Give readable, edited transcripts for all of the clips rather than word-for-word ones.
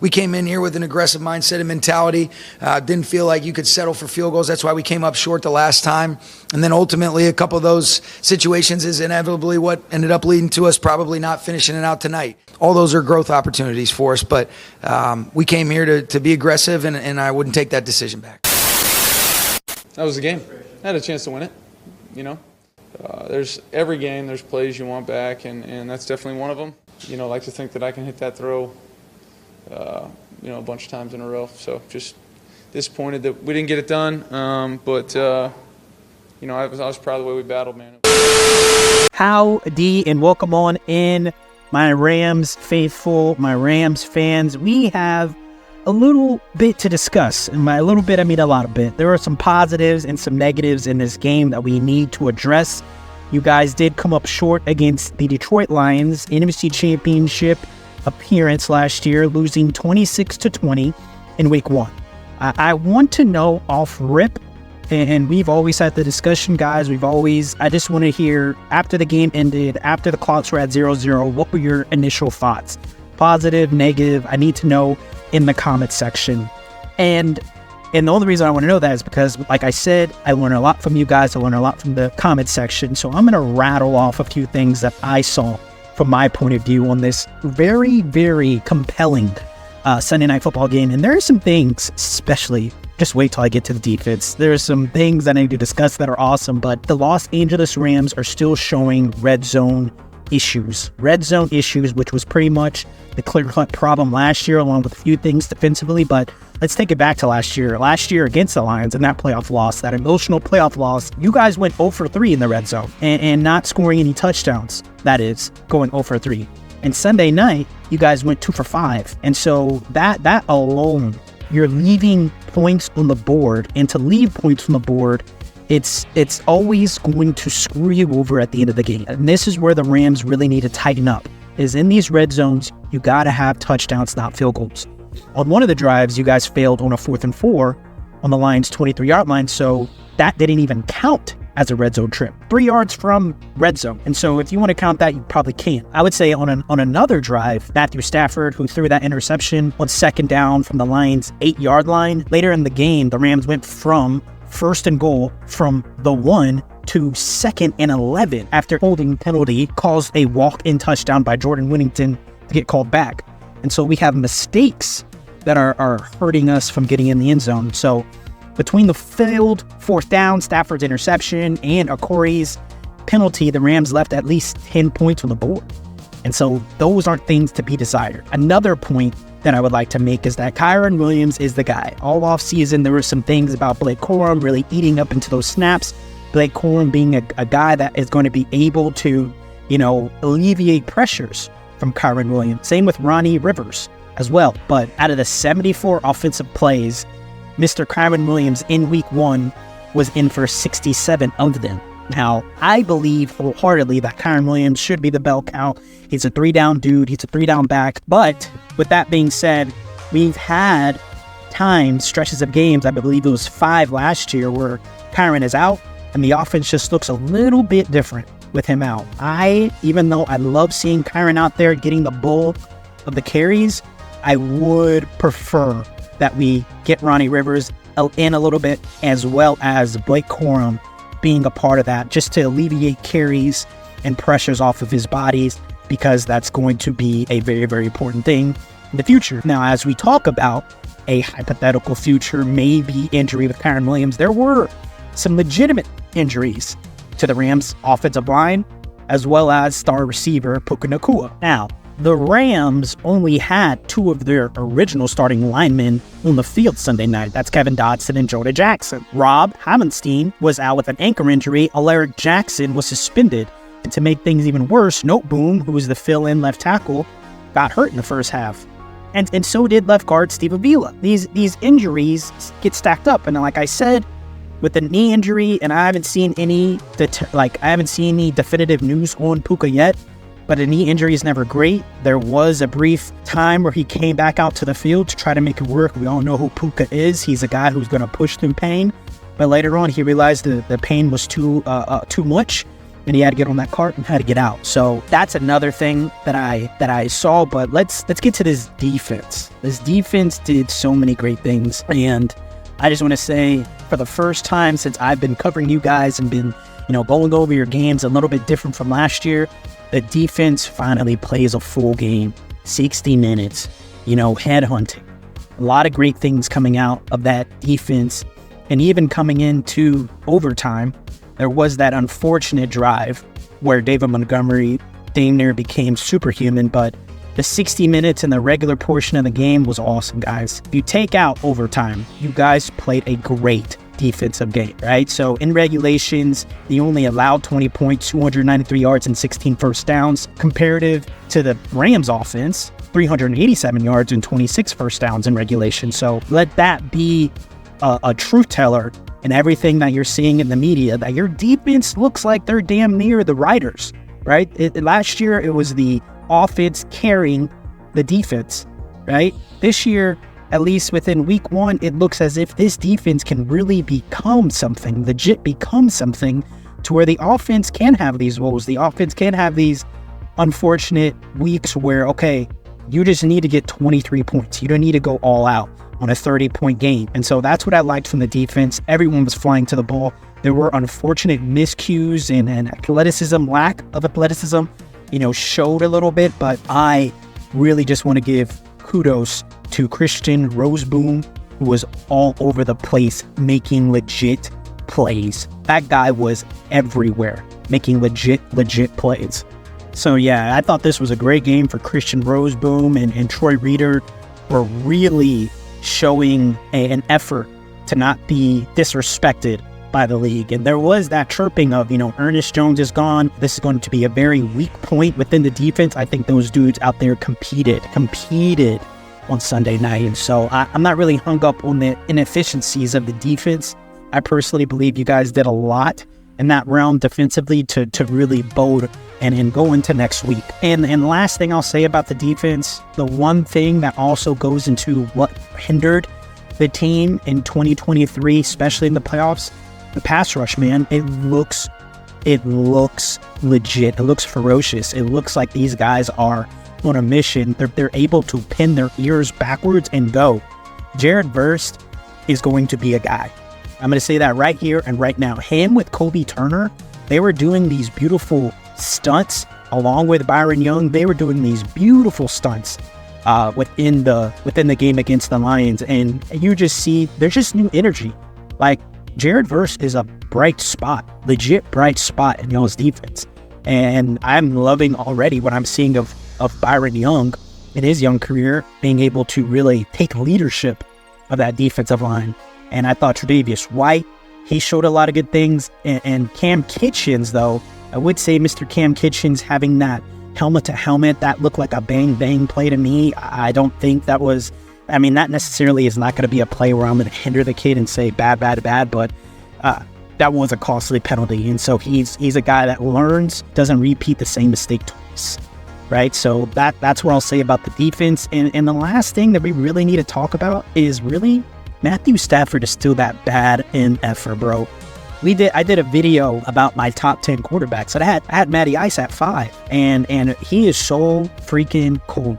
We came in here with an aggressive mindset and mentality. Didn't feel like you could settle for field goals. That's why we came up short the last time. And then ultimately, a couple of those situations is inevitably what ended up leading to us probably not finishing it out tonight. All those are growth opportunities for us, but we came here to be aggressive, and I wouldn't take that decision back. That was the game. I had a chance to win it, you know. There's every game, there's plays you want back, and that's definitely one of them. You know, I like to think that I can hit that throw a bunch of times in a row. So just disappointed that we didn't get it done. But I was proud of the way we battled, man. Howdy, and welcome on in, my Rams faithful, my Rams fans. We have a little bit to discuss. And by a little bit, I mean a lot of bit. There are some positives and some negatives in this game that we need to address. You guys did come up short against the Detroit Lions NFC Championship appearance last year, losing 26-20 in week 1. I want to know off rip, and we've always had the discussion, guys. I just want to hear, after the game ended, after the clocks were at 0-0, what were your initial thoughts? Positive, negative? I need to know in the comment section. And the only reason I want to know that is because, like I said, I learn a lot from you guys. I learn a lot from the comment section. So I'm going to rattle off a few things that I saw from my point of view on this very, very compelling Sunday Night Football game. And there are some things, especially, just wait till I get to the defense. There are some things that I need to discuss that are awesome, but the Los Angeles Rams are still showing red zone issues. Red zone issues, which was pretty much the clear-cut problem last year, along with a few things defensively. But let's take it back to last year. Last year against the Lions in that playoff loss, that emotional playoff loss, you guys went 0 for 3 in the red zone and not scoring any touchdowns. That is, going 0 for 3. And Sunday night, you guys went 2 for 5. And so that alone, you're leaving points on the board. And to leave points on the board, it's always going to screw you over at the end of the game. And this is where the Rams really need to tighten up, is in these red zones, you got to have touchdowns, not field goals. On one of the drives, you guys failed on a 4th and 4 on the Lions' 23-yard line, so that didn't even count as a red zone trip. 3 yards from red zone. And so if you want to count that, you probably can't. I would say on another drive, Matthew Stafford, who threw that interception on 2nd down from the Lions' 8-yard line, later in the game, the Rams went from 1st and goal from the 1 to 2nd and 11 after holding penalty caused a walk-in touchdown by Jordan Whittington to get called back. And so we have mistakes that are hurting us from getting in the end zone. So between the failed 4th down, Stafford's interception, and Okori's penalty, the Rams left at least 10 points on the board. And so those aren't things to be desired. Another point that I would like to make is that Kyren Williams is the guy. All off season, there were some things about Blake Corum really eating up into those snaps. Blake Corum being a guy that is going to be able to, alleviate pressures from Kyren Williams. Same with Ronnie Rivers as well. But out of the 74 offensive plays, Mr. Kyren Williams in week 1 was in for 67 of them. Now, I believe wholeheartedly that Kyren Williams should be the bell cow. He's a 3-down dude. He's a 3-down back. But with that being said, we've had stretches of games, I believe it was 5 last year, where Kyren is out and the offense just looks a little bit different with him out. Even though I love seeing Kyren out there getting the bulk of the carries, I would prefer that we get Ronnie Rivers in a little bit, as well as Blake Corum being a part of that, just to alleviate carries and pressures off of his bodies, because that's going to be a very, very important thing in the future. Now, as we talk about a hypothetical future, maybe injury with Kyren Williams, there were some legitimate injuries to the Rams offensive line, as well as star receiver Puka Nacua. Now, the Rams only had 2 of their original starting linemen on the field Sunday night. That's Kevin Dotson and Jonah Jackson. Rob Hammerstein was out with an ankle injury. Alaric Jackson was suspended. And to make things even worse, Noteboom, who was the fill-in left tackle, got hurt in the first half. And so did left guard Steve Avila. These injuries get stacked up. And like I said, with the knee injury, and I haven't seen any definitive news on Puka yet, but a knee injury is never great. There was a brief time where he came back out to the field to try to make it work. We all know who Puka is. He's a guy who's going to push through pain. But later on, he realized the pain was too much, and he had to get on that cart and had to get out. So that's another thing that I saw. But let's get to this defense. This defense did so many great things, and I just want to say, for the first time since I've been covering you guys and been, going over your games a little bit different from last year, the defense finally plays a full game, 60 minutes, headhunting. A lot of great things coming out of that defense. And even coming into overtime, there was that unfortunate drive where David Montgomery damn near became superhuman, but the 60 minutes in the regular portion of the game was awesome, guys. If you take out overtime, you guys played a great defensive game, right? So in regulations, they only allowed 20 points, 293 yards, and 16 first downs, comparative to the Rams offense, 387 yards and 26 first downs in regulation. So let that be a truth teller in everything that you're seeing in the media, that your defense looks like they're damn near the Riders, right? Last year, it was the offense carrying the defense, right? This year, at least within week 1, it looks as if this defense can really become something, legit become something, to where the offense can have these woes. The offense can have these unfortunate weeks where, okay, you just need to get 23 points. You don't need to go all out on a 30-point game. And so that's what I liked from the defense. Everyone was flying to the ball. There were unfortunate miscues and athleticism, lack of athleticism, showed a little bit, but I really just want to give kudos to Christian Roseboom, who was all over the place making legit plays. That guy was everywhere making legit plays. So yeah, I thought this was a great game for Christian Roseboom, and Troy Reader were really showing an effort to not be disrespected by the league. And there was that chirping of, Ernest Jones is gone. This is going to be a very weak point within the defense. I think those dudes out there competed on Sunday night. And so I'm not really hung up on the inefficiencies of the defense. I personally believe you guys did a lot in that realm defensively to really bode and go into next week. And last thing I'll say about the defense, the one thing that also goes into what hindered the team in 2023, especially in the playoffs, the pass rush, man. It looks legit. It looks ferocious. It looks like these guys are on a mission. They're able to pin their ears backwards and go. Jared Verse is going to be a guy. I'm going to say that right here and right now. Him with Kobe Turner, they were doing these beautiful stunts along with Byron Young. They were doing these beautiful stunts within the game against the Lions, and you just see there's just new energy. Like, Jared Verse is a bright spot, legit bright spot in y'all's defense, and I'm loving already what I'm seeing of Byron Young in his young career, being able to really take leadership of that defensive line. And I thought Tre'Davious White, he showed a lot of good things, and Cam Kitchens, though, I would say Mr. Cam Kitchens having that helmet to helmet, that looked like a bang bang play to me. I don't think that was, that necessarily is not going to be a play where I'm going to hinder the kid and say bad, but that was a costly penalty. And so he's a guy that learns, doesn't repeat the same mistake twice, right? So that's what I'll say about the defense. And the last thing that we really need to talk about is really Matthew Stafford is still that bad NF'er, bro. I did a video about my top 10 quarterbacks, and I had Matty Ice at 5, and he is so freaking cool.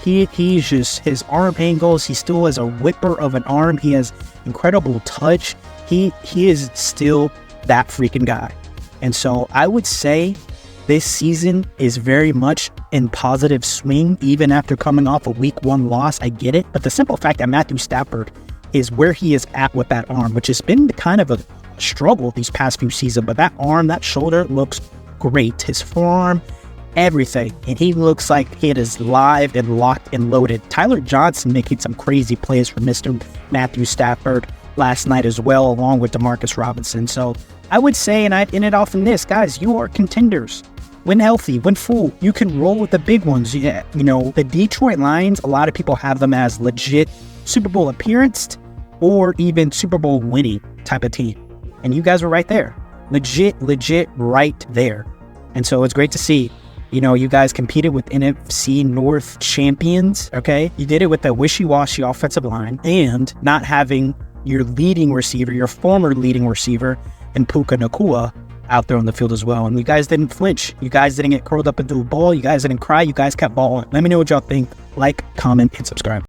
He's just, his arm angles, he still has a whipper of an arm. He has incredible touch. He is still that freaking guy. And so I would say this season is very much in positive swing, even after coming off a week 1 loss. I get it. But the simple fact that Matthew Stafford is where he is at with that arm, which has been kind of a struggle these past few seasons, but that arm, that shoulder looks great. His forearm, everything. And he looks like it is live and locked and loaded. Tyler Johnson making some crazy plays for Mr. Matthew Stafford last night as well, along with Demarcus Robinson. So I would say, and I'd end it off in this, guys, you are contenders. When healthy, when full, you can roll with the big ones. Yeah, the Detroit Lions, a lot of people have them as legit Super Bowl appearance or even Super Bowl winning type of team. And you guys were right there. Legit right there. And so it's great to see, you guys competed with NFC North champions, okay? You did it with a wishy-washy offensive line and not having your leading receiver, your former leading receiver, in Puka Nacua, out there on the field as well. And you guys didn't flinch. You guys didn't get curled up into a ball. You guys didn't cry. You guys kept balling. Let me know what y'all think. Like, comment, and subscribe.